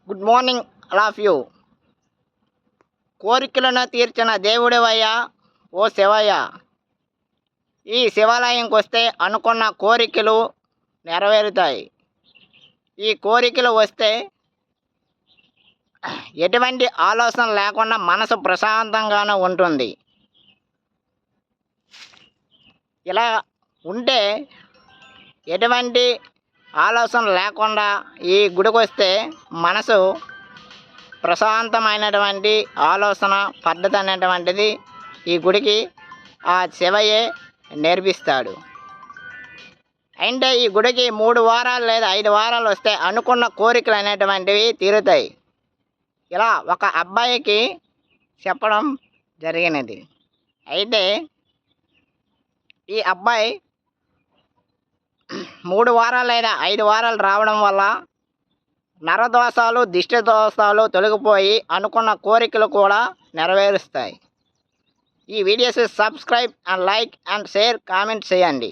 Good morning all of you. కోరికలను తీర్చిన దేవుడివయ్యా ఓ శివయ్య. ఈ శివాలయంకి వస్తే అనుకున్న కోరికలు నెరవేరుతాయి. ఈ కోరికలు వస్తే ఎటువంటి ఆలోచన లేకుండా మనసు ప్రశాంతంగానే ఉంటుంది. ఇలా ఉంటే ఎటువంటి ఆలోచన లేకుండా ఈ గుడికి వస్తే మనసు ప్రశాంతమైనటువంటి ఆలోచన పద్ధతి అనేటువంటిది ఈ గుడికి ఆ శివయ్యే నేర్పిస్తాడు. అంటే ఈ గుడికి 3 వారాలు లేదా 5 వారాలు వస్తే అనుకున్న కోరికలు అనేటువంటివి తీరుతాయి. ఇలా ఒక అబ్బాయికి చెప్పడం జరిగినది. అయితే ఈ అబ్బాయి 3 వారాలు లేదా 5 వారాలు రావడం వల్ల నరదోషాలు దిష్టి దోషాలు తొలగిపోయి అనుకున్న కోరికలు కూడా నెరవేరుస్తాయి. ఈ videos subscribe and like and share comment చేయండి.